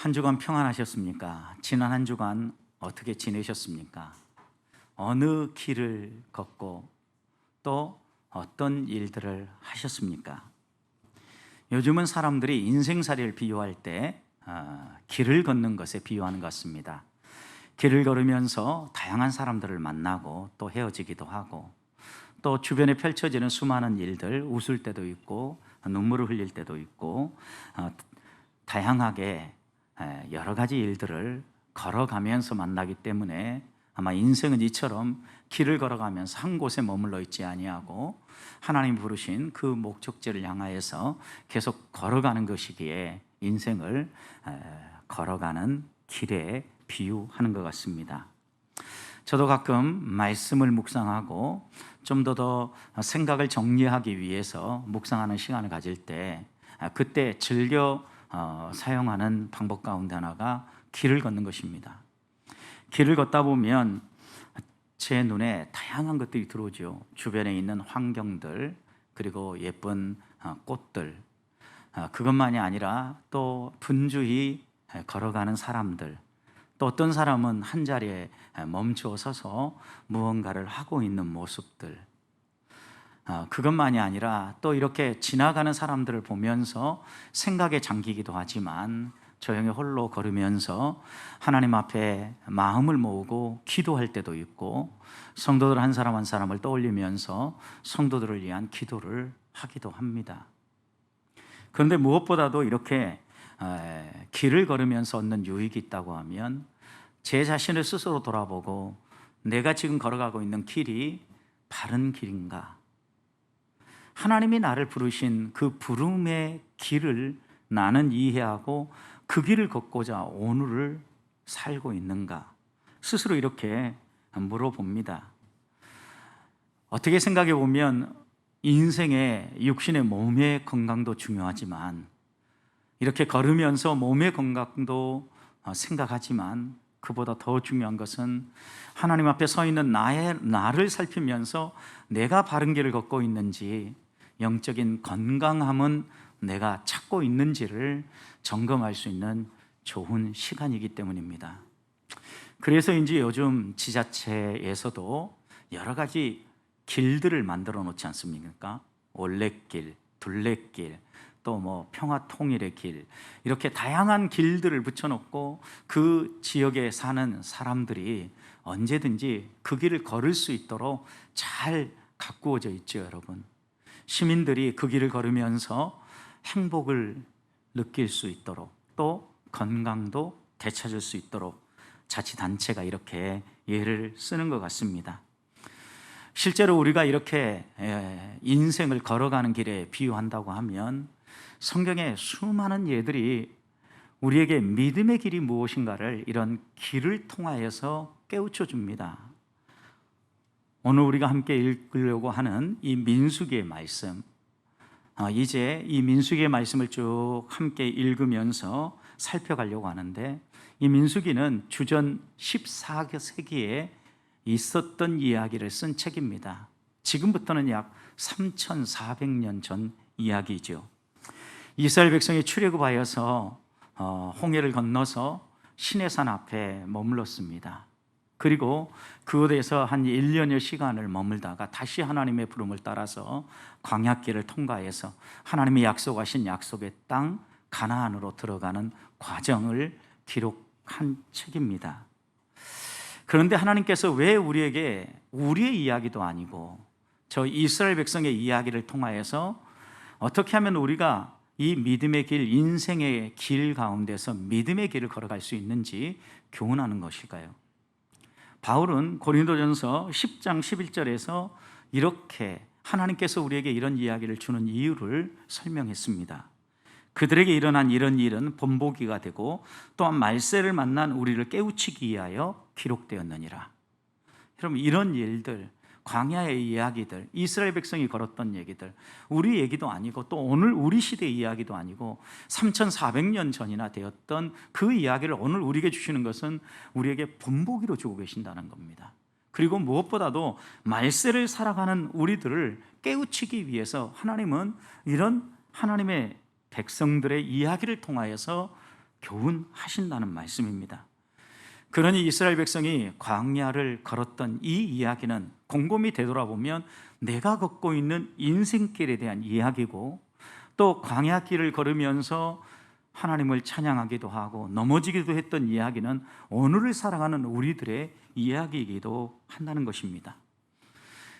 한 주간 평안하셨습니까? 지난 한 주간 어떻게 지내셨습니까? 어느 길을 걷고 또 어떤 일들을 하셨습니까? 요즘은 사람들이 인생살이를 비유할 때 길을 걷는 것에 비유하는 것 같습니다. 길을 걸으면서 다양한 사람들을 만나고 또 헤어지기도 하고 또 주변에 펼쳐지는 수많은 일들, 웃을 때도 있고 눈물을 흘릴 때도 있고 다양하게 여러 가지 일들을 걸어가면서 만나기 때문에 아마 인생은 이처럼 길을 걸어가면서 한 곳에 머물러 있지 아니하고 하나님이 부르신 그 목적지를 향하여서 계속 걸어가는 것이기에 인생을 걸어가는 길에 비유하는 것 같습니다. 저도 가끔 말씀을 묵상하고 좀 더 생각을 정리하기 위해서 묵상하는 시간을 가질 때 그때 즐겨 사용하는 방법 가운데 하나가 길을 걷는 것입니다. 길을 걷다 보면 제 눈에 다양한 것들이 들어오죠. 주변에 있는 환경들, 그리고 예쁜 꽃들, 그것만이 아니라 또 분주히 걸어가는 사람들, 또 어떤 사람은 한 자리에 멈추어 서서 무언가를 하고 있는 모습들, 그것만이 아니라 또 이렇게 지나가는 사람들을 보면서 생각에 잠기기도 하지만 조용히 홀로 걸으면서 하나님 앞에 마음을 모으고 기도할 때도 있고 성도들 한 사람 한 사람을 떠올리면서 성도들을 위한 기도를 하기도 합니다. 그런데 무엇보다도 이렇게 길을 걸으면서 얻는 유익이 있다고 하면 제 자신을 스스로 돌아보고 내가 지금 걸어가고 있는 길이 바른 길인가? 하나님이 나를 부르신 그 부름의 길을 나는 이해하고 그 길을 걷고자 오늘을 살고 있는가? 스스로 이렇게 물어봅니다. 어떻게 생각해 보면 인생의 육신의 몸의 건강도 중요하지만 이렇게 걸으면서 몸의 건강도 생각하지만 그보다 더 중요한 것은 하나님 앞에 서 있는 나를 살피면서 내가 바른 길을 걷고 있는지, 영적인 건강함은 내가 찾고 있는지를 점검할 수 있는 좋은 시간이기 때문입니다. 그래서인지 요즘 지자체에서도 여러 가지 길들을 만들어 놓지 않습니까? 올레길, 둘레길, 또 평화통일의 길, 이렇게 다양한 길들을 붙여놓고 그 지역에 사는 사람들이 언제든지 그 길을 걸을 수 있도록 잘 가꾸어져 있죠, 여러분. 시민들이 그 길을 걸으면서 행복을 느낄 수 있도록 또 건강도 되찾을 수 있도록 자치단체가 이렇게 예를 쓰는 것 같습니다. 실제로 우리가 이렇게 인생을 걸어가는 길에 비유한다고 하면 성경의 수많은 예들이 우리에게 믿음의 길이 무엇인가를 이런 길을 통하여서 깨우쳐 줍니다. 오늘 우리가 함께 읽으려고 하는 이 민수기의 말씀, 이제 이 민수기의 말씀을 쭉 함께 읽으면서 살펴가려고 하는데, 이 민수기는 주전 14세기에 있었던 이야기를 쓴 책입니다. 지금부터는 약 3,400년 전 이야기죠. 이스라엘 백성이 출애굽하여서 홍해를 건너서 시내산 앞에 머물렀습니다. 그리고 그곳에서 한 1년여 시간을 머물다가 다시 하나님의 부름을 따라서 광야길을 통과해서 하나님이 약속하신 약속의 땅 가나안으로 들어가는 과정을 기록한 책입니다. 그런데 하나님께서 왜 우리에게 우리의 이야기도 아니고 저 이스라엘 백성의 이야기를 통하여서 어떻게 하면 우리가 이 믿음의 길, 인생의 길 가운데서 믿음의 길을 걸어갈 수 있는지 교훈하는 것일까요? 바울은 고린도전서 10장 11절에서 이렇게 하나님께서 우리에게 이런 이야기를 주는 이유를 설명했습니다. 그들에게 일어난 이런 일은 본보기가 되고 또한 말세를 만난 우리를 깨우치기 위하여 기록되었느니라. 여러분, 이런 일들, 광야의 이야기들, 이스라엘 백성이 걸었던 얘기들, 우리 얘기도 아니고 또 오늘 우리 시대의 이야기도 아니고 3,400년 전이나 되었던 그 이야기를 오늘 우리에게 주시는 것은 우리에게 본보기로 주고 계신다는 겁니다. 그리고 무엇보다도 말세를 살아가는 우리들을 깨우치기 위해서 하나님은 이런 하나님의 백성들의 이야기를 통하여서 교훈하신다는 말씀입니다. 그러니 이스라엘 백성이 광야를 걸었던 이 이야기는 곰곰이 되돌아보면 내가 걷고 있는 인생길에 대한 이야기고, 또 광야길을 걸으면서 하나님을 찬양하기도 하고 넘어지기도 했던 이야기는 오늘을 살아가는 우리들의 이야기이기도 한다는 것입니다.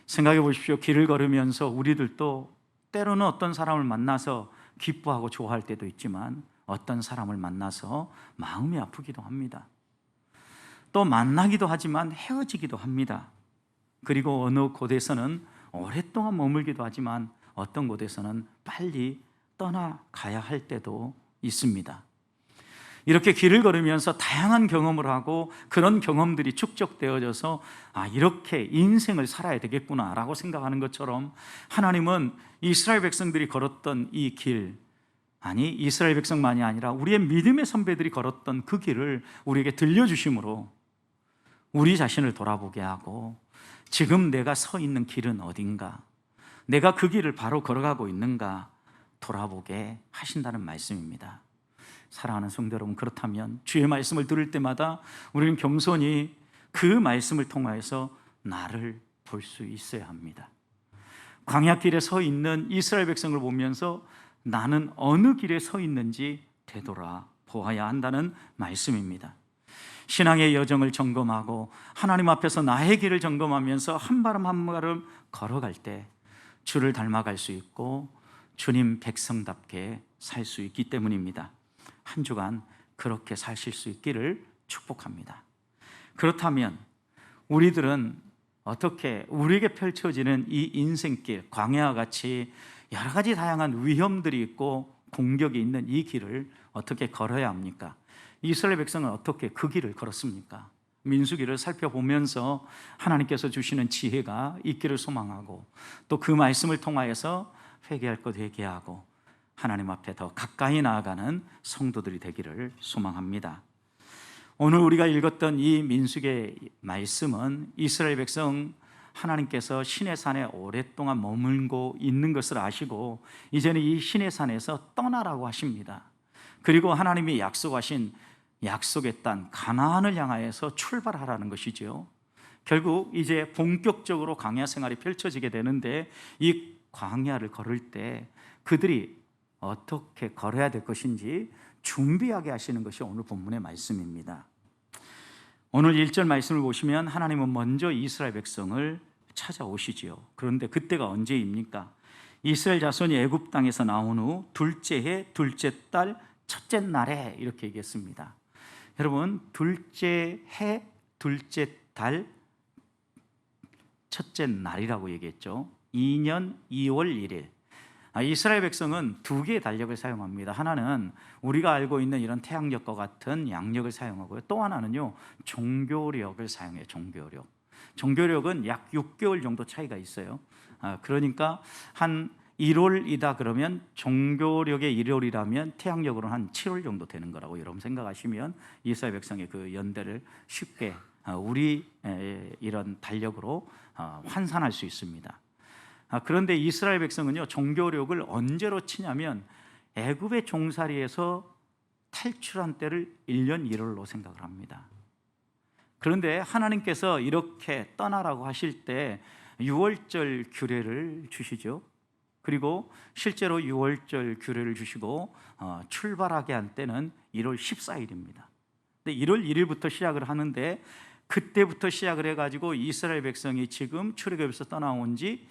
생각해 보십시오. 길을 걸으면서 우리들도 때로는 어떤 사람을 만나서 기뻐하고 좋아할 때도 있지만 어떤 사람을 만나서 마음이 아프기도 합니다. 또 만나기도 하지만 헤어지기도 합니다. 그리고 어느 곳에서는 오랫동안 머물기도 하지만 어떤 곳에서는 빨리 떠나가야 할 때도 있습니다. 이렇게 길을 걸으면서 다양한 경험을 하고 그런 경험들이 축적되어져서 이렇게 인생을 살아야 되겠구나라고 생각하는 것처럼, 하나님은 이스라엘 백성들이 걸었던 이 길, 이스라엘 백성만이 아니라 우리의 믿음의 선배들이 걸었던 그 길을 우리에게 들려주심으로 우리 자신을 돌아보게 하고, 지금 내가 서 있는 길은 어딘가, 내가 그 길을 바로 걸어가고 있는가 돌아보게 하신다는 말씀입니다. 사랑하는 성도 여러분, 그렇다면 주의 말씀을 들을 때마다 우리는 겸손히 그 말씀을 통하여서 나를 볼 수 있어야 합니다. 광야길에 서 있는 이스라엘 백성을 보면서 나는 어느 길에 서 있는지 되돌아보아야 한다는 말씀입니다. 신앙의 여정을 점검하고 하나님 앞에서 나의 길을 점검하면서 한 발음 한 발음 걸어갈 때 주를 닮아갈 수 있고 주님 백성답게 살 수 있기 때문입니다. 한 주간 그렇게 사실 수 있기를 축복합니다. 그렇다면 우리들은 어떻게 우리에게 펼쳐지는 이 인생길, 광야와 같이 여러 가지 다양한 위험들이 있고 공격이 있는 이 길을 어떻게 걸어야 합니까? 이스라엘 백성은 어떻게 그 길을 걸었습니까? 민수기를 살펴보면서 하나님께서 주시는 지혜가 있기를 소망하고, 또 그 말씀을 통하여서 회개할 것 회개하고 하나님 앞에 더 가까이 나아가는 성도들이 되기를 소망합니다. 오늘 우리가 읽었던 이 민수기의 말씀은 이스라엘 백성, 하나님께서 시내산에 오랫동안 머물고 있는 것을 아시고 이제는 이 시내산에서 떠나라고 하십니다. 그리고 하나님이 약속하신 약속의 땅 가나안을 향하여서 출발하라는 것이죠. 결국 이제 본격적으로 광야 생활이 펼쳐지게 되는데, 이 광야를 걸을 때 그들이 어떻게 걸어야 될 것인지 준비하게 하시는 것이 오늘 본문의 말씀입니다. 오늘 1절 말씀을 보시면 하나님은 먼저 이스라엘 백성을 찾아오시지요. 그런데 그때가 언제입니까? 이스라엘 자손이 애굽 땅에서 나온 후 둘째 해 둘째 달 첫째 날에, 이렇게 얘기했습니다. 여러분, 둘째 해 둘째 달 첫째 날이라고 얘기했죠. 2년 2월 1일. 이스라엘 백성은 두 개의 달력을 사용합니다. 하나는 우리가 알고 있는 이런 태양력과 같은 양력을 사용하고요. 또 하나는요, 종교력을 사용해요. 종교력은 약 6개월 정도 차이가 있어요. 그러니까 한 1월이다 그러면 종교력의 1월이라면 태양력으로는 한 7월 정도 되는 거라고 여러분 생각하시면 이스라엘 백성의 그 연대를 쉽게 우리 이런 달력으로 환산할 수 있습니다. 그런데 이스라엘 백성은요, 종교력을 언제로 치냐면 애굽의 종살이에서 탈출한 때를 1년 1월로 생각을 합니다. 그런데 하나님께서 이렇게 떠나라고 하실 때 6월절 규례를 주시죠. 그리고 실제로 6월절 규례를 주시고 출발하게 한 때는 1월 14일입니다. 근데 1월 1일부터 시작을 하는데, 그때부터 시작을 해가지고 이스라엘 백성이 지금 출애굽에서 떠나온 지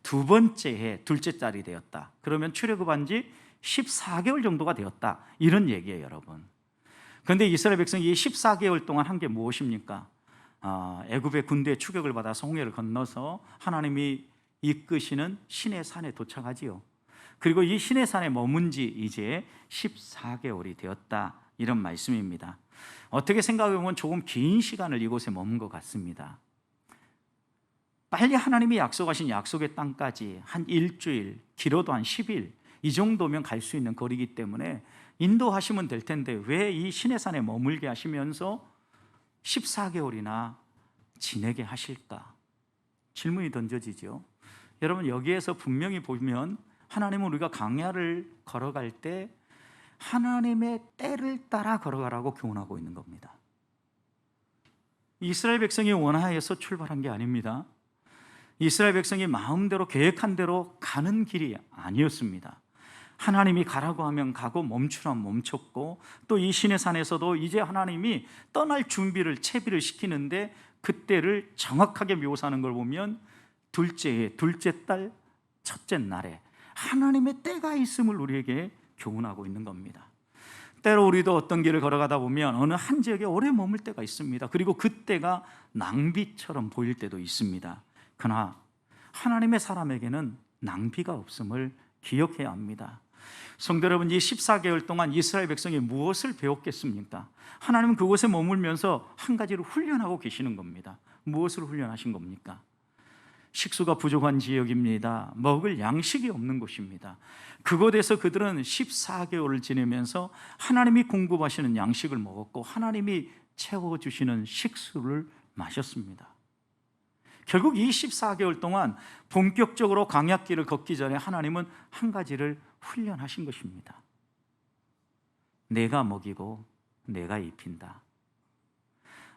두 번째 해 둘째 달이 되었다. 그러면 출애굽한 지 14개월 정도가 되었다, 이런 얘기예요, 여러분. 그런데 이스라엘 백성이 이 14개월 동안 한 게 무엇입니까? 애굽의 군대의 추격을 받아서 홍해를 건너서 하나님이 이끄시는 시내산에 도착하지요. 그리고 이 시내산에 머문 지 이제 14개월이 되었다, 이런 말씀입니다. 어떻게 생각해 보면 조금 긴 시간을 이곳에 머문 것 같습니다. 빨리 하나님이 약속하신 약속의 땅까지 한 일주일, 길어도 한 10일, 이 정도면 갈 수 있는 거리이기 때문에 인도하시면 될 텐데 왜 이 시내산에 머물게 하시면서 14개월이나 지내게 하실까? 질문이 던져지죠. 여러분, 여기에서 분명히 보면 하나님은 우리가 광야를 걸어갈 때 하나님의 때를 따라 걸어가라고 교훈하고 있는 겁니다. 이스라엘 백성이 원하여서 출발한 게 아닙니다. 이스라엘 백성이 마음대로 계획한 대로 가는 길이 아니었습니다. 하나님이 가라고 하면 가고 멈추라면 멈췄고, 또 이 시내 산에서도 이제 하나님이 떠날 준비를 채비를 시키는데 그때를 정확하게 묘사하는 걸 보면 둘째 달 첫째 날에 하나님의 때가 있음을 우리에게 교훈하고 있는 겁니다. 때로 우리도 어떤 길을 걸어가다 보면 어느 한 지역에 오래 머물 때가 있습니다. 그리고 그 때가 낭비처럼 보일 때도 있습니다. 그러나 하나님의 사람에게는 낭비가 없음을 기억해야 합니다. 성도 여러분, 이 14개월 동안 이스라엘 백성이 무엇을 배웠겠습니까? 하나님은 그곳에 머물면서 한 가지를 훈련하고 계시는 겁니다. 무엇을 훈련하신 겁니까? 식수가 부족한 지역입니다. 먹을 양식이 없는 곳입니다. 그곳에서 그들은 14개월을 지내면서 하나님이 공급하시는 양식을 먹었고 하나님이 채워주시는 식수를 마셨습니다. 결국 이 14개월 동안 본격적으로 광야길을 걷기 전에 하나님은 한 가지를 훈련하신 것입니다. 내가 먹이고 내가 입힌다.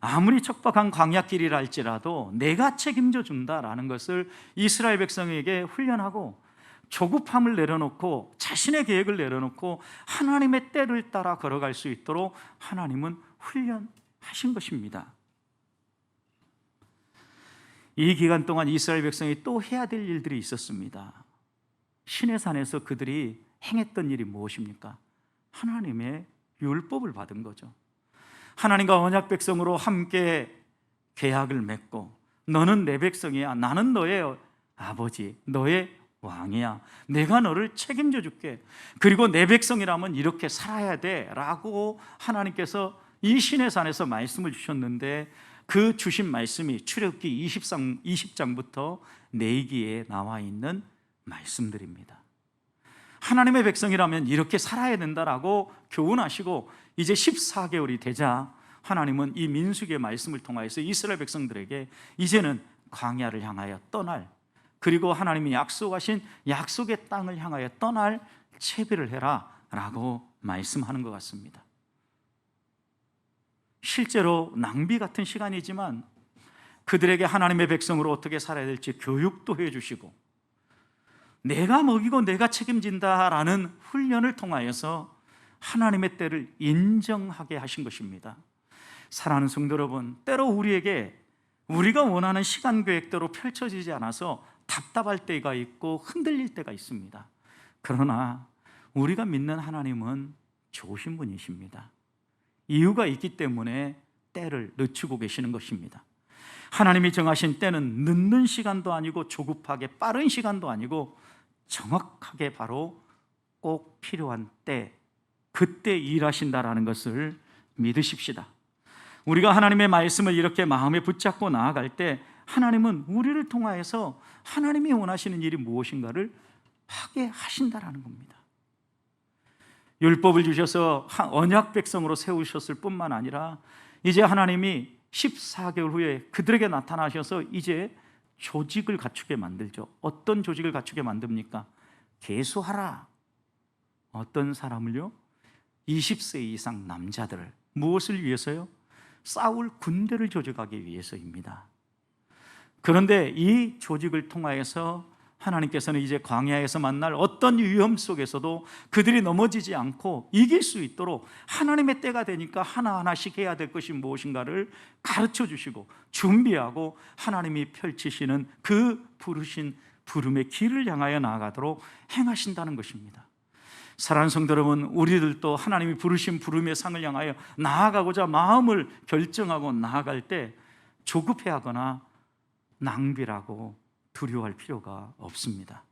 아무리 척박한 광야길이라 할지라도 내가 책임져 준다라는 것을 이스라엘 백성에게 훈련하고, 조급함을 내려놓고 자신의 계획을 내려놓고 하나님의 때를 따라 걸어갈 수 있도록 하나님은 훈련하신 것입니다. 이 기간 동안 이스라엘 백성이 또 해야 될 일들이 있었습니다. 시내산에서 그들이 행했던 일이 무엇입니까? 하나님의 율법을 받은 거죠. 하나님과 언약 백성으로 함께 계약을 맺고, 너는 내 백성이야, 나는 너의 아버지, 너의 왕이야, 내가 너를 책임져 줄게, 그리고 내 백성이라면 이렇게 살아야 돼 라고 하나님께서 이 시내산에서 말씀을 주셨는데, 그 주신 말씀이 출애굽기 20장부터 내기에 나와 있는 말씀들입니다. 하나님의 백성이라면 이렇게 살아야 된다라고 교훈하시고, 이제 14개월이 되자 하나님은 이 민수기의 말씀을 통하여서 이스라엘 백성들에게 이제는 광야를 향하여 떠날, 그리고 하나님이 약속하신 약속의 땅을 향하여 떠날 채비를 해라 라고 말씀하는 것 같습니다. 실제로 낭비 같은 시간이지만 그들에게 하나님의 백성으로 어떻게 살아야 될지 교육도 해주시고, 내가 먹이고 내가 책임진다라는 훈련을 통하여서 하나님의 때를 인정하게 하신 것입니다. 사랑하는 성도 여러분, 때로 우리에게 우리가 원하는 시간 계획대로 펼쳐지지 않아서 답답할 때가 있고 흔들릴 때가 있습니다. 그러나 우리가 믿는 하나님은 좋으신 분이십니다. 이유가 있기 때문에 때를 늦추고 계시는 것입니다. 하나님이 정하신 때는 늦는 시간도 아니고 조급하게 빠른 시간도 아니고 정확하게 바로 꼭 필요한 때, 그때 일하신다라는 것을 믿으십시다. 우리가 하나님의 말씀을 이렇게 마음에 붙잡고 나아갈 때 하나님은 우리를 통하여서 하나님이 원하시는 일이 무엇인가를 하게 하신다라는 겁니다. 율법을 주셔서 언약 백성으로 세우셨을 뿐만 아니라 이제 하나님이 14개월 후에 그들에게 나타나셔서 이제 조직을 갖추게 만들죠. 어떤 조직을 갖추게 만듭니까? 계수하라. 어떤 사람을요? 20세 이상 남자들을. 무엇을 위해서요? 싸울 군대를 조직하기 위해서입니다. 그런데 이 조직을 통하여서 하나님께서는 이제 광야에서 만날 어떤 위험 속에서도 그들이 넘어지지 않고 이길 수 있도록 하나님의 때가 되니까 하나하나씩 해야 될 것이 무엇인가를 가르쳐 주시고 준비하고, 하나님이 펼치시는 그 부르신 부름의 길을 향하여 나아가도록 행하신다는 것입니다. 사랑하는 성도 여러분, 우리들도 하나님이 부르신 부름의 상을 향하여 나아가고자 마음을 결정하고 나아갈 때 조급해하거나 낭비라고 두려워할 필요가 없습니다.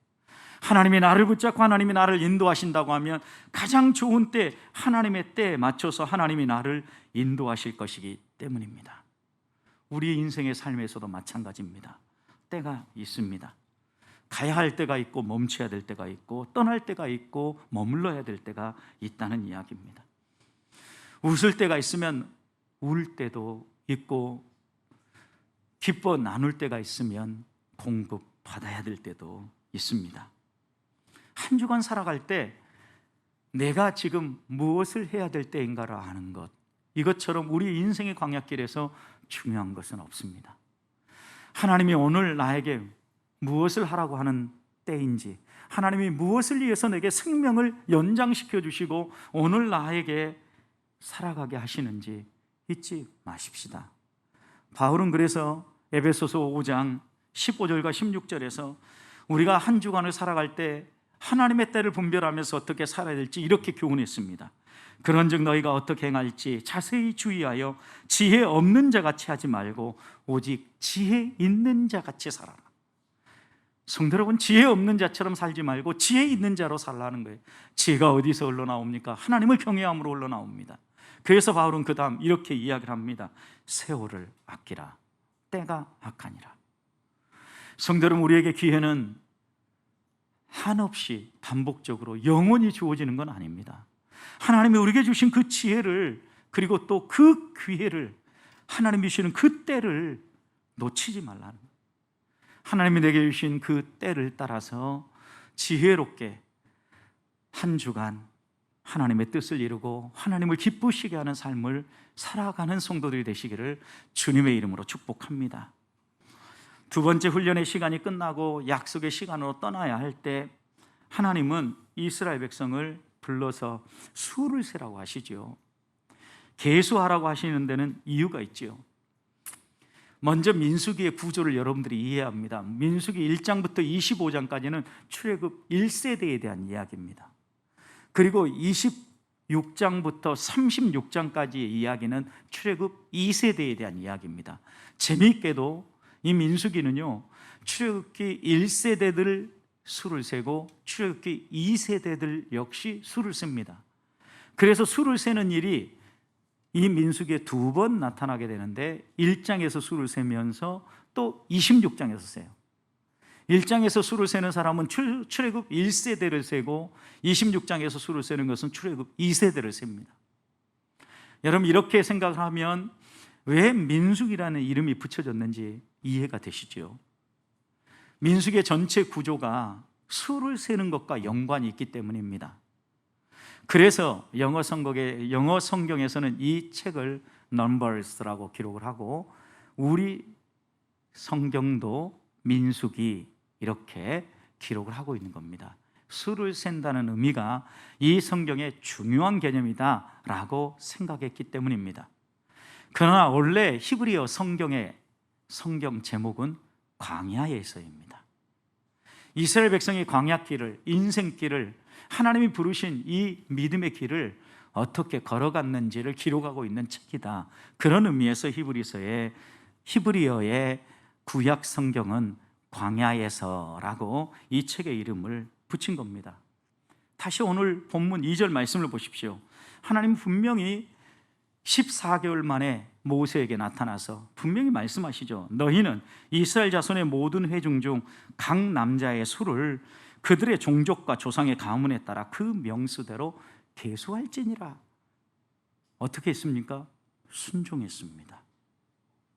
하나님이 나를 붙잡고 하나님이 나를 인도하신다고 하면 가장 좋은 때, 하나님의 때에 맞춰서 하나님이 나를 인도하실 것이기 때문입니다. 우리 인생의 삶에서도 마찬가지입니다. 때가 있습니다. 가야 할 때가 있고 멈춰야 될 때가 있고 떠날 때가 있고 머물러야 될 때가 있다는 이야기입니다. 웃을 때가 있으면 울 때도 있고, 기뻐 나눌 때가 있으면 공급받아야 될 때도 있습니다. 한 주간 살아갈 때 내가 지금 무엇을 해야 될 때인가를 아는 것, 이것처럼 우리 인생의 광야길에서 중요한 것은 없습니다. 하나님이 오늘 나에게 무엇을 하라고 하는 때인지, 하나님이 무엇을 위해서 내게 생명을 연장시켜 주시고 오늘 나에게 살아가게 하시는지 잊지 마십시다. 바울은 그래서 에베소서 5장 15절과 16절에서 우리가 한 주간을 살아갈 때 하나님의 때를 분별하면서 어떻게 살아야 될지 이렇게 교훈했습니다. 그런즉 너희가 어떻게 행할지 자세히 주의하여 지혜 없는 자같이 하지 말고 오직 지혜 있는 자같이 살아라. 성도 여러분, 지혜 없는 자처럼 살지 말고 지혜 있는 자로 살라는 거예요. 지혜가 어디서 흘러나옵니까? 하나님을 경외함으로 흘러나옵니다. 그래서 바울은 그 다음 이렇게 이야기를 합니다. 세월을 아끼라. 때가 악하니라. 성도 여러분, 우리에게 기회는 한없이 반복적으로 영원히 주어지는 건 아닙니다. 하나님이 우리에게 주신 그 지혜를, 그리고 또 그 기회를, 하나님이 주시는 그 때를 놓치지 말라는 거예요. 하나님이 내게 주신 그 때를 따라서 지혜롭게 한 주간 하나님의 뜻을 이루고 하나님을 기쁘시게 하는 삶을 살아가는 성도들이 되시기를 주님의 이름으로 축복합니다. 두 번째 훈련의 시간이 끝나고 약속의 시간으로 떠나야 할 때 하나님은 이스라엘 백성을 불러서 수를 세라고 하시죠. 계수하라고 하시는 데는 이유가 있죠. 먼저 민수기의 구조를 여러분들이 이해해야 합니다. 민수기 1장부터 25장까지는 출애굽 1세대에 대한 이야기입니다. 그리고 26장부터 36장까지의 이야기는 출애굽 2세대에 대한 이야기입니다. 재미있게도 이 민수기는요, 출애굽기 1세대들 수를 세고 출애굽기 2세대들 역시 수를 셉니다. 그래서 수를 세는 일이 이 민수기에 두 번 나타나게 되는데 1장에서 수를 세면서 또 26장에서 세요. 1장에서 수를 세는 사람은 출애굽 1세대를 세고 26장에서 수를 세는 것은 출애굽 2세대를 셉니다. 여러분, 이렇게 생각을 하면 왜 민수기라는 이름이 붙여졌는지 이해가 되시죠? 민수기의 전체 구조가 수를 세는 것과 연관이 있기 때문입니다. 그래서 영어 성경에서는 이 책을 Numbers라고 기록을 하고 우리 성경도 민수기 이렇게 기록을 하고 있는 겁니다. 수를 센다는 의미가 이 성경의 중요한 개념이다라고 생각했기 때문입니다. 그러나 원래 히브리어 성경의 성경 제목은 광야에서입니다. 이스라엘 백성이 광야길을, 인생길을, 하나님이 부르신 이 믿음의 길을 어떻게 걸어갔는지를 기록하고 있는 책이다. 그런 의미에서 히브리어의 구약 성경은 광야에서라고 이 책의 이름을 붙인 겁니다. 다시 오늘 본문 2절 말씀을 보십시오. 하나님 분명히 14개월 만에 모세에게 나타나서 분명히 말씀하시죠. 너희는 이스라엘 자손의 모든 회중 중 각 남자의 수를 그들의 종족과 조상의 가문에 따라 그 명수대로 계수할지니라. 어떻게 했습니까? 순종했습니다.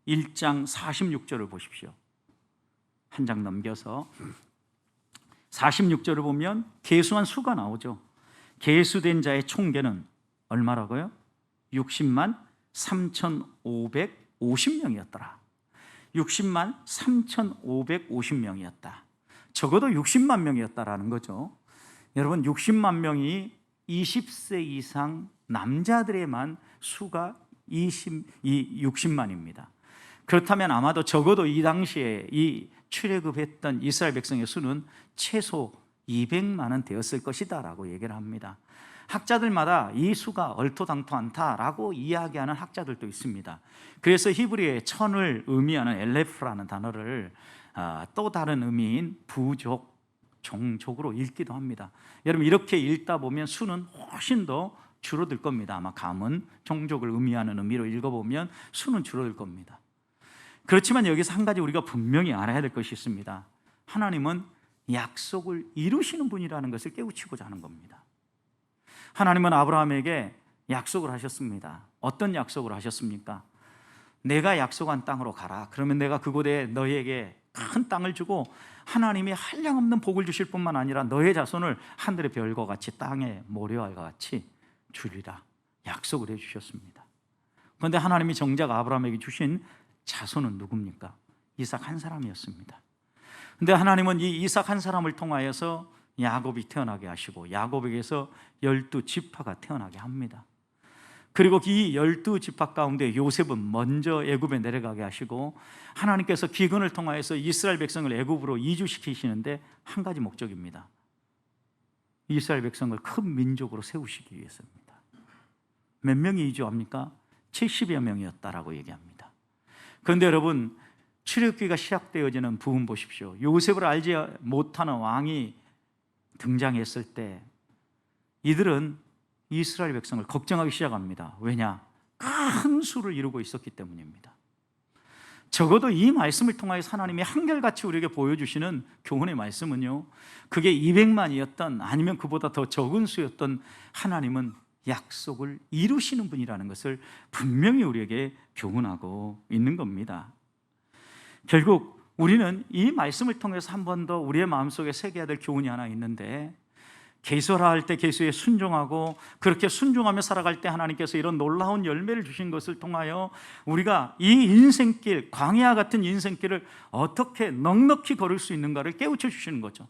1장 46절을 보십시오. 한 장 넘겨서 46절을 보면 계수한 수가 나오죠. 계수된 자의 총계는 얼마라고요? 60만 3,550명이었더라. 60만 3,550명이었다. 적어도 60만 명이었다라는 거죠. 여러분, 60만 명이 20세 이상 남자들의만 수가 60만입니다. 그렇다면 아마도 적어도 이 당시에 이 출애굽했던 이스라엘 백성의 수는 최소 200만은 되었을 것이다 라고 얘기를 합니다. 학자들마다 이 수가 얼토당토 않다라고 이야기하는 학자들도 있습니다. 그래서 히브리어의 천을 의미하는 엘레프라는 단어를 또 다른 의미인 부족, 종족으로 읽기도 합니다. 여러분, 이렇게 읽다 보면 수는 훨씬 더 줄어들 겁니다. 아마 가문, 종족을 의미하는 의미로 읽어보면 수는 줄어들 겁니다. 그렇지만 여기서 한 가지 우리가 분명히 알아야 될 것이 있습니다. 하나님은 약속을 이루시는 분이라는 것을 깨우치고자 하는 겁니다. 하나님은 아브라함에게 약속을 하셨습니다. 어떤 약속을 하셨습니까? 내가 약속한 땅으로 가라. 그러면 내가 그곳에 너희에게 큰 땅을 주고 하나님이 한량없는 복을 주실 뿐만 아니라 너의 자손을 하늘의 별과 같이 땅의 모래와 같이 주리라 약속을 해주셨습니다. 그런데 하나님이 정작 아브라함에게 주신 자손은 누굽니까? 이삭 한 사람이었습니다. 그런데 하나님은 이 이삭 한 사람을 통하여서 야곱이 태어나게 하시고 야곱에게서 12지파가 태어나게 합니다. 그리고 이 12지파 가운데 요셉은 먼저 애굽에 내려가게 하시고 하나님께서 기근을 통하여서 이스라엘 백성을 애굽으로 이주시키시는데 한 가지 목적입니다. 이스라엘 백성을 큰 민족으로 세우시기 위해서입니다. 몇 명이 이주합니까? 70여 명이었다라고 얘기합니다. 그런데 여러분, 출애굽기가 시작되어지는 부분 보십시오. 요셉을 알지 못하는 왕이 등장했을 때 이들은 이스라엘 백성을 걱정하기 시작합니다. 왜냐? 큰 수를 이루고 있었기 때문입니다. 적어도 이 말씀을 통하여 하나님이 한결같이 우리에게 보여주시는 교훈의 말씀은요, 그게 200만이었던 아니면 그보다 더 적은 수였던 하나님은 약속을 이루시는 분이라는 것을 분명히 우리에게 교훈하고 있는 겁니다. 결국 우리는 이 말씀을 통해서 한 번 더 우리의 마음속에 새겨야 될 교훈이 하나 있는데, 계수하라 할 때 계수에 순종하고 그렇게 순종하며 살아갈 때 하나님께서 이런 놀라운 열매를 주신 것을 통하여 우리가 이 인생길, 광야 같은 인생길을 어떻게 넉넉히 걸을 수 있는가를 깨우쳐 주시는 거죠.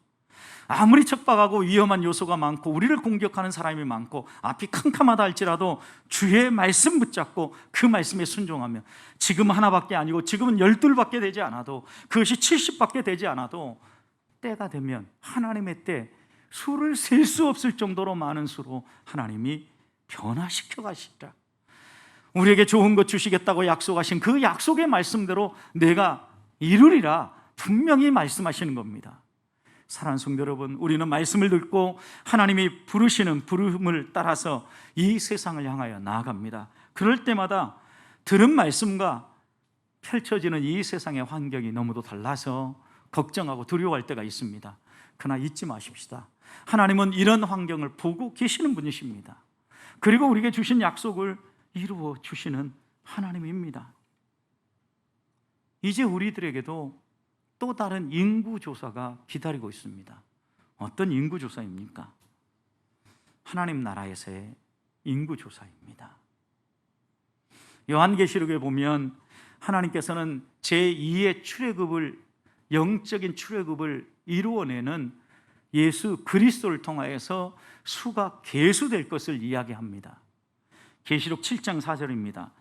아무리 척박하고 위험한 요소가 많고 우리를 공격하는 사람이 많고 앞이 캄캄하다 할지라도 주의 말씀 붙잡고 그 말씀에 순종하며, 지금 하나밖에 아니고 지금은 12밖에 되지 않아도, 그것이 70밖에 되지 않아도 때가 되면 하나님의 때 수를 셀 수 없을 정도로 많은 수로 하나님이 변화시켜 가시리라. 우리에게 좋은 것 주시겠다고 약속하신 그 약속의 말씀대로 내가 이루리라 분명히 말씀하시는 겁니다. 사랑하는 성도 여러분, 우리는 말씀을 듣고 하나님이 부르시는 부름을 따라서 이 세상을 향하여 나아갑니다. 그럴 때마다 들은 말씀과 펼쳐지는 이 세상의 환경이 너무도 달라서 걱정하고 두려워할 때가 있습니다. 그러나 잊지 마십시다. 하나님은 이런 환경을 보고 계시는 분이십니다. 그리고 우리에게 주신 약속을 이루어 주시는 하나님입니다. 이제 우리들에게도 또 다른 인구조사가 기다리고 있습니다. 어떤 인구조사입니까? 하나님 나라에서의 인구조사입니다. 요한계시록에 보면 하나님께서는 제2의 출애굽을, 영적인 출애굽을 이루어내는 예수 그리스도를 통하여서 수가 계수될 것을 이야기합니다. 계시록 7장 4절입니다.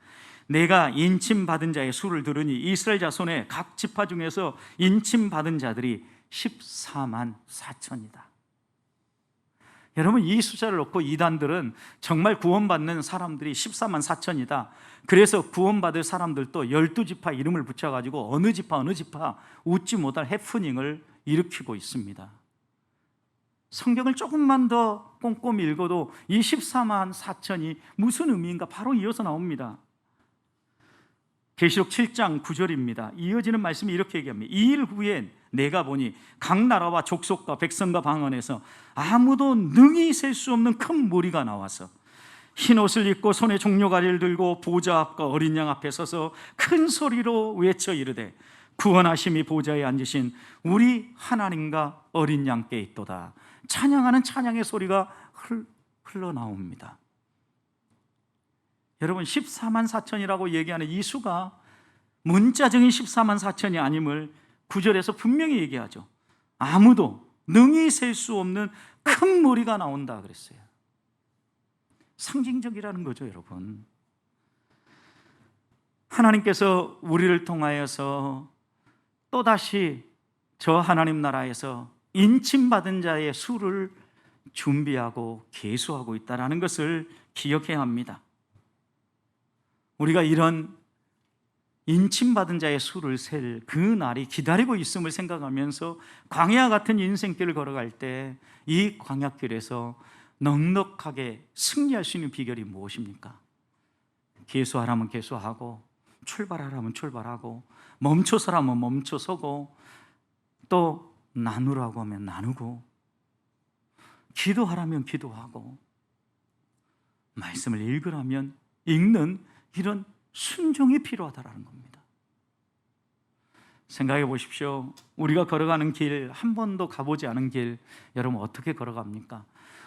내가 인침받은 자의 수를 들으니 이스라엘 자손의 각 지파 중에서 인침받은 자들이 14만 4천이다. 여러분, 이 숫자를 놓고 이단들은 정말 구원받는 사람들이 14만 4천이다. 그래서 구원받을 사람들도 12지파 이름을 붙여가지고 어느 지파 웃지 못할 해프닝을 일으키고 있습니다. 성경을 조금만 더 꼼꼼히 읽어도 이 14만 4천이 무슨 의미인가 바로 이어서 나옵니다. 계시록 7장 9절입니다. 이어지는 말씀이 이렇게 얘기합니다. 이 일 후엔 내가 보니 각 나라와 족속과 백성과 방언에서 아무도 능히 셀 수 없는 큰 무리가 나와서 흰 옷을 입고 손에 종려가리를 들고 보좌 앞과 어린 양 앞에 서서 큰 소리로 외쳐 이르되 구원하심이 보좌에 앉으신 우리 하나님과 어린 양께 있도다. 찬양하는 찬양의 소리가 흘러나옵니다. 여러분, 14만 4천이라고 얘기하는 이 수가 문자적인 14만 4천이 아님을 9절에서 분명히 얘기하죠. 아무도 능히 셀 수 없는 큰 무리가 나온다 그랬어요. 상징적이라는 거죠, 여러분. 하나님께서 우리를 통하여서 또다시 저 하나님 나라에서 인침받은 자의 수를 준비하고 계수하고 있다는 것을 기억해야 합니다. 우리가 이런 인침받은 자의 수를 셀 그 날이 기다리고 있음을 생각하면서 광야 같은 인생길을 걸어갈 때 이 광야길에서 넉넉하게 승리할 수 있는 비결이 무엇입니까? 계수하라면 계수하고, 출발하라면 출발하고, 멈춰서라면 멈춰서고, 또 나누라고 하면 나누고, 기도하라면 기도하고, 말씀을 읽으라면 읽는 이런 순종이 필요하다는 겁니다. 생각해 보십시오. 우리가 걸어가는 길, 한 번도 가보지 않은 길, 여러분 어떻게 걸어갑니까?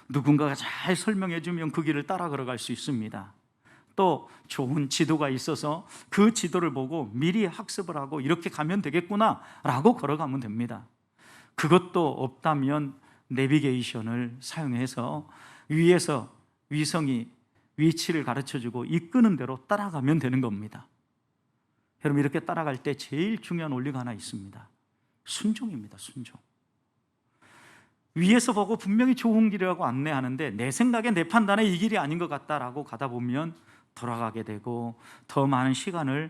누군가가 잘 설명해 주면 그 길을 따라 걸어갈 수 있습니다. 또 좋은 지도가 있어서 그 지도를 보고 미리 학습을 하고 이렇게 가면 되겠구나 라고 걸어가면 됩니다. 그것도 없다면 내비게이션을 사용해서 위에서 위성이 위치를 가르쳐주고 이끄는 대로 따라가면 되는 겁니다. 여러분, 이렇게 따라갈 때 제일 중요한 원리가 하나 있습니다. 순종입니다. 순종. 위에서 보고 분명히 좋은 길이라고 안내하는데 내 생각에, 내 판단에 이 길이 아닌 것 같다라고 가다 보면 돌아가게 되고 더 많은 시간을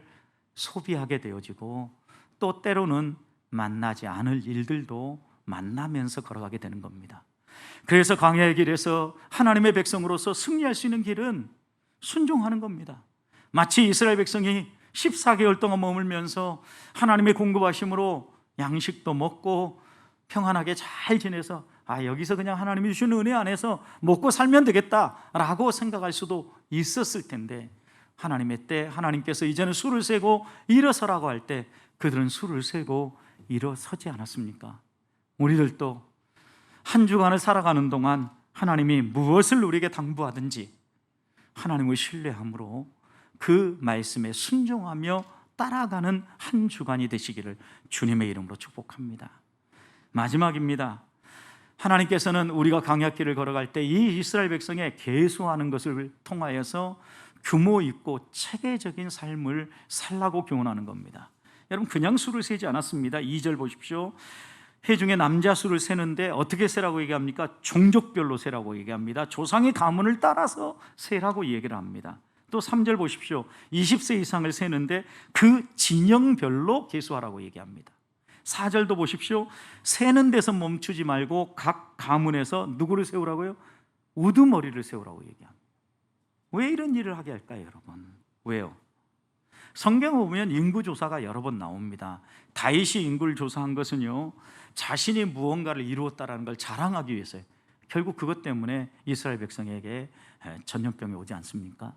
소비하게 되어지고 또 때로는 만나지 않을 일들도 만나면서 걸어가게 되는 겁니다. 그래서 광야의 길에서 하나님의 백성으로서 승리할 수 있는 길은 순종하는 겁니다. 마치 이스라엘 백성이 14개월 동안 머물면서 하나님의 공급하심으로 양식도 먹고 평안하게 잘 지내서 여기서 그냥 하나님이 주시는 은혜 안에서 먹고 살면 되겠다라고 생각할 수도 있었을 텐데, 하나님의 때 하나님께서 이제는 술을 세고 일어서라고 할 때 그들은 술을 세고 일어서지 않았습니까? 우리들도 한 주간을 살아가는 동안 하나님이 무엇을 우리에게 당부하든지 하나님을 신뢰함으로 그 말씀에 순종하며 따라가는 한 주간이 되시기를 주님의 이름으로 축복합니다. 마지막입니다. 하나님께서는 우리가 광야길을 걸어갈 때 이 이스라엘 백성의 계수하는 것을 통하여서 규모 있고 체계적인 삶을 살라고 교훈하는 겁니다. 여러분, 그냥 수를 세지 않았습니다. 2절 보십시오. 회중의 남자 수를 세는데 어떻게 세라고 얘기합니까? 종족별로 세라고 얘기합니다. 조상의 가문을 따라서 세라고 얘기를 합니다. 또 3절 보십시오. 20세 이상을 세는데 그 진영별로 계수하라고 얘기합니다. 4절도 보십시오. 세는 데서 멈추지 말고 각 가문에서 누구를 세우라고요? 우두머리를 세우라고 얘기합니다. 왜 이런 일을 하게 할까요, 여러분? 왜요? 성경에 보면 인구조사가 여러 번 나옵니다. 다윗이 인구를 조사한 것은요, 자신이 무언가를 이루었다는 걸 자랑하기 위해서요. 결국 그것 때문에 이스라엘 백성에게 전염병이 오지 않습니까?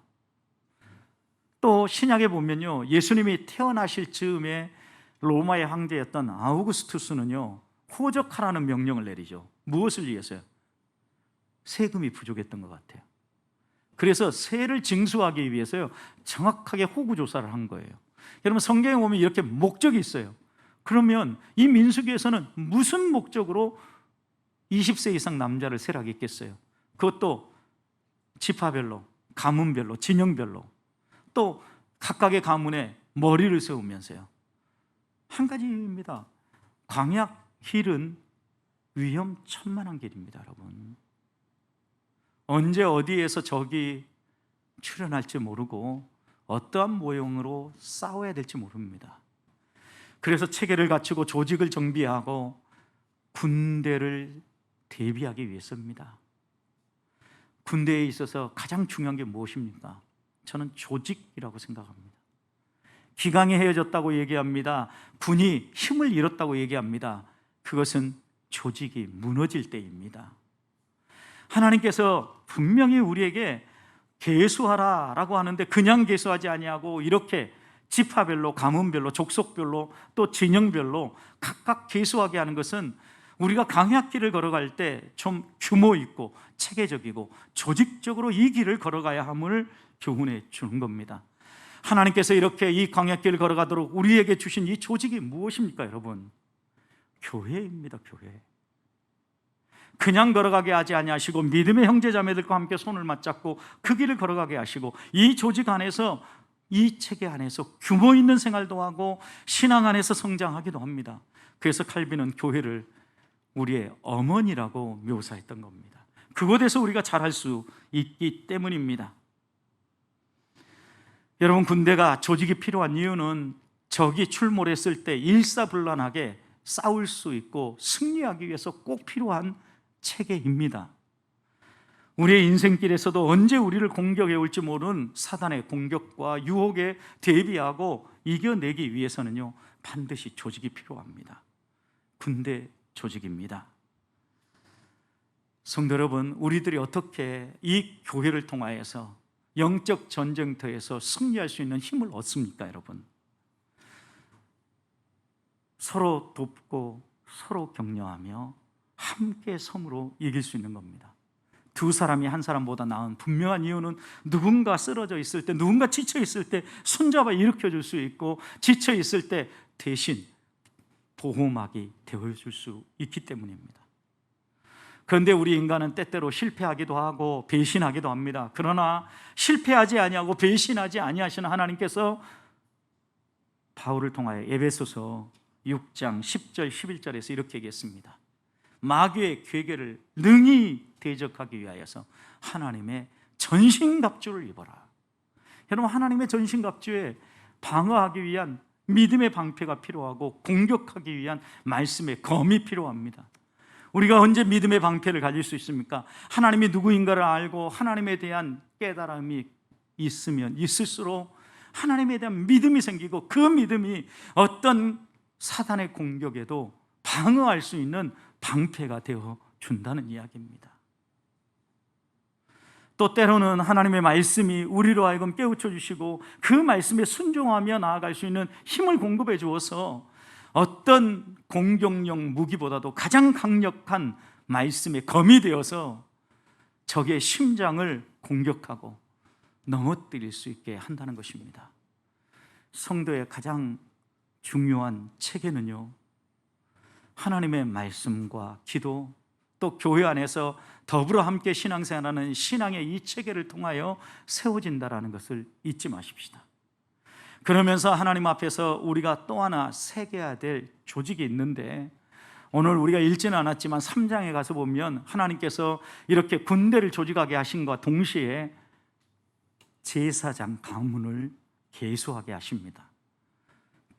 또 신약에 보면요, 예수님이 태어나실 즈음에 로마의 황제였던 아우구스투스는요, 호적하라는 명령을 내리죠. 무엇을 위해서요? 세금이 부족했던 것 같아요. 그래서 세를 징수하기 위해서요, 정확하게 호구 조사를 한 거예요. 여러분, 성경에 보면 이렇게 목적이 있어요. 그러면 이 민수기에서는 무슨 목적으로 20세 이상 남자를 세라겠겠어요? 그것도 지파별로, 가문별로, 진영별로, 또 각각의 가문에 머리를 세우면서요. 한 가지입니다. 광야 길은 위험천만한 길입니다, 여러분. 언제 어디에서 적이 출현할지 모르고 어떠한 모형으로 싸워야 될지 모릅니다. 그래서 체계를 갖추고 조직을 정비하고 군대를 대비하기 위해서입니다. 군대에 있어서 가장 중요한 게 무엇입니까? 저는 조직이라고 생각합니다. 기강이 헤어졌다고 얘기합니다. 군이 힘을 잃었다고 얘기합니다. 그것은 조직이 무너질 때입니다. 하나님께서 분명히 우리에게 계수하라라고 하는데 그냥 계수하지 아니하고 이렇게 지파별로, 가문별로, 족속별로, 또 진영별로 각각 계수하게 하는 것은 우리가 광야길을 걸어갈 때 좀 규모 있고 체계적이고 조직적으로 이 길을 걸어가야 함을 교훈해 주는 겁니다. 하나님께서 이렇게 이 광야길을 걸어가도록 우리에게 주신 이 조직이 무엇입니까, 여러분? 교회입니다, 교회. 그냥 걸어가게 하지 아니하시고 믿음의 형제자매들과 함께 손을 맞잡고 그 길을 걸어가게 하시고 이 조직 안에서, 이 체계 안에서 규모 있는 생활도 하고 신앙 안에서 성장하기도 합니다. 그래서 칼빈은 교회를 우리의 어머니라고 묘사했던 겁니다. 그곳에서 우리가 잘할 수 있기 때문입니다. 여러분, 군대가 조직이 필요한 이유는 적이 출몰했을 때 일사불란하게 싸울 수 있고 승리하기 위해서 꼭 필요한 체계입니다. 우리의 인생길에서도 언제 우리를 공격해 올지 모르는 사단의 공격과 유혹에 대비하고 이겨내기 위해서는요, 반드시 조직이 필요합니다. 군대 조직입니다. 성도 여러분, 우리들이 어떻게 이 교회를 통하여서 영적 전쟁터에서 승리할 수 있는 힘을 얻습니까, 여러분? 서로 돕고 서로 격려하며 함께 섬으로 이길 수 있는 겁니다. 두 사람이 한 사람보다 나은 분명한 이유는 누군가 쓰러져 있을 때, 누군가 지쳐 있을 때 손잡아 일으켜 줄 수 있고, 지쳐 있을 때 대신 보호막이 되어줄 수 있기 때문입니다. 그런데 우리 인간은 때때로 실패하기도 하고 배신하기도 합니다. 그러나 실패하지 아니하고 배신하지 아니하시는 하나님께서 바울을 통하여 에베소서 6장 10절 11절에서 이렇게 얘기했습니다. 마귀의 괴계를 능히 대적하기 위하여서 하나님의 전신갑주를 입어라. 여러분, 하나님의 전신갑주에 방어하기 위한 믿음의 방패가 필요하고 공격하기 위한 말씀의 검이 필요합니다. 우리가 언제 믿음의 방패를 가질 수 있습니까? 하나님이 누구인가를 알고 하나님에 대한 깨달음이 있으면 있을수록 하나님에 대한 믿음이 생기고, 그 믿음이 어떤 사단의 공격에도 방어할 수 있는 방패가 되어 준다는 이야기입니다. 또 때로는 하나님의 말씀이 우리로 하여금 깨우쳐 주시고 그 말씀에 순종하며 나아갈 수 있는 힘을 공급해 주어서 어떤 공격용 무기보다도 가장 강력한 말씀의 검이 되어서 적의 심장을 공격하고 넘어뜨릴 수 있게 한다는 것입니다. 성도의 가장 중요한 체계는요, 하나님의 말씀과 기도, 또 교회 안에서 더불어 함께 신앙생활하는 신앙의 이 체계를 통하여 세워진다는 것을 잊지 마십시다. 그러면서 하나님 앞에서 우리가 또 하나 새겨야 될 조직이 있는데, 오늘 우리가 읽지는 않았지만 3장에 가서 보면 하나님께서 이렇게 군대를 조직하게 하신 것과 동시에 제사장 가문을 계수하게 하십니다.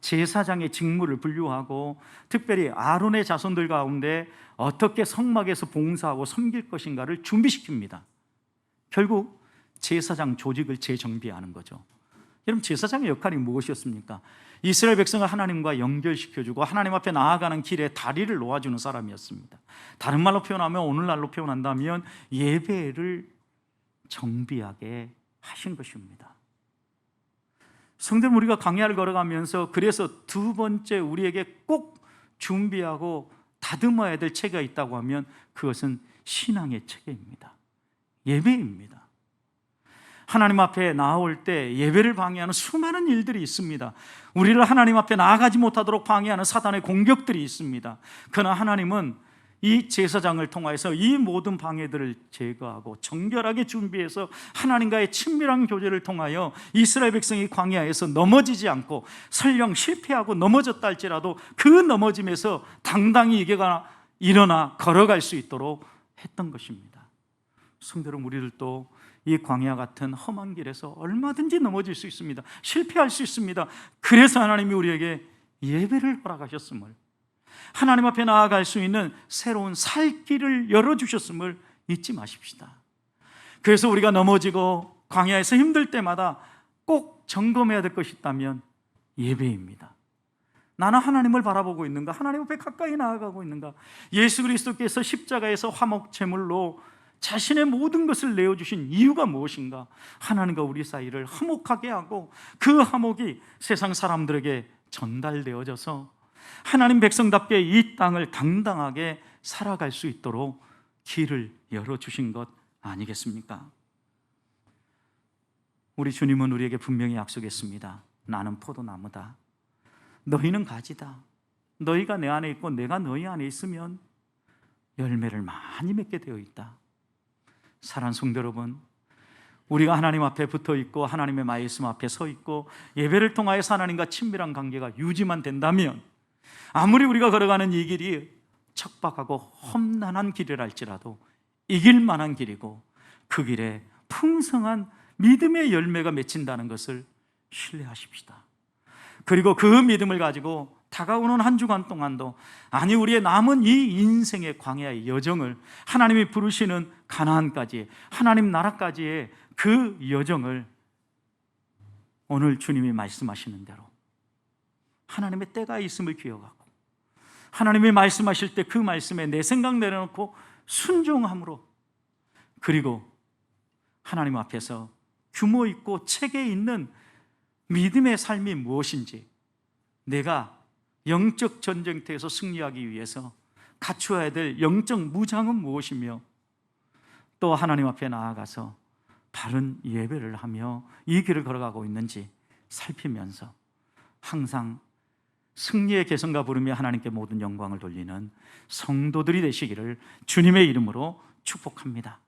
제사장의 직무를 분류하고 특별히 아론의 자손들 가운데 어떻게 성막에서 봉사하고 섬길 것인가를 준비시킵니다. 결국 제사장 조직을 재정비하는 거죠. 여러분, 제사장의 역할이 무엇이었습니까? 이스라엘 백성을 하나님과 연결시켜주고 하나님 앞에 나아가는 길에 다리를 놓아주는 사람이었습니다. 다른 말로 표현하면, 오늘날로 표현한다면 예배를 정비하게 하신 것입니다. 성도님, 우리가 광야를 걸어가면서 그래서 두 번째 우리에게 꼭 준비하고 다듬어야 될 체계가 있다고 하면 그것은 신앙의 체계입니다. 예배입니다. 하나님 앞에 나올 때 예배를 방해하는 수많은 일들이 있습니다. 우리를 하나님 앞에 나아가지 못하도록 방해하는 사단의 공격들이 있습니다. 그러나 하나님은 이 제사장을 통해서 이 모든 방해들을 제거하고 정결하게 준비해서 하나님과의 친밀한 교제를 통하여 이스라엘 백성이 광야에서 넘어지지 않고, 설령 실패하고 넘어졌다 할지라도 그 넘어짐에서 당당히 일어나 걸어갈 수 있도록 했던 것입니다. 성도 여러분, 우리들도 이 광야 같은 험한 길에서 얼마든지 넘어질 수 있습니다. 실패할 수 있습니다. 그래서 하나님이 우리에게 예배를 허락하셨음을, 하나님 앞에 나아갈 수 있는 새로운 살 길을 열어주셨음을 잊지 마십시다. 그래서 우리가 넘어지고 광야에서 힘들 때마다 꼭 점검해야 될 것이 있다면 예배입니다. 나는 하나님을 바라보고 있는가? 하나님 앞에 가까이 나아가고 있는가? 예수 그리스도께서 십자가에서 화목 제물로 자신의 모든 것을 내어주신 이유가 무엇인가? 하나님과 우리 사이를 화목하게 하고 그 화목이 세상 사람들에게 전달되어져서 하나님 백성답게 이 땅을 당당하게 살아갈 수 있도록 길을 열어주신 것 아니겠습니까? 우리 주님은 우리에게 분명히 약속했습니다. 나는 포도나무다, 너희는 가지다. 너희가 내 안에 있고 내가 너희 안에 있으면 열매를 많이 맺게 되어 있다. 사랑하는 성도 여러분, 우리가 하나님 앞에 붙어 있고 하나님의 말씀 앞에 서 있고 예배를 통하여서 하나님과 친밀한 관계가 유지만 된다면, 아무리 우리가 걸어가는 이 길이 척박하고 험난한 길이랄지라도 이길 만한 길이고, 그 길에 풍성한 믿음의 열매가 맺힌다는 것을 신뢰하십시다. 그리고 그 믿음을 가지고 다가오는 한 주간 동안도, 아니 우리의 남은 이 인생의 광야의 여정을, 하나님이 부르시는 가나안까지, 하나님 나라까지의 그 여정을 오늘 주님이 말씀하시는 대로 하나님의 때가 있음을 기억하고, 하나님이 말씀하실 때 그 말씀에 내 생각 내려놓고 순종함으로, 그리고 하나님 앞에서 규모 있고 체계 있는 믿음의 삶이 무엇인지, 내가 영적 전쟁터에서 승리하기 위해서 갖추어야 될 영적 무장은 무엇이며, 또 하나님 앞에 나아가서 바른 예배를 하며 이 길을 걸어가고 있는지 살피면서 항상 승리의 개성과 부르며 하나님께 모든 영광을 돌리는 성도들이 되시기를 주님의 이름으로 축복합니다.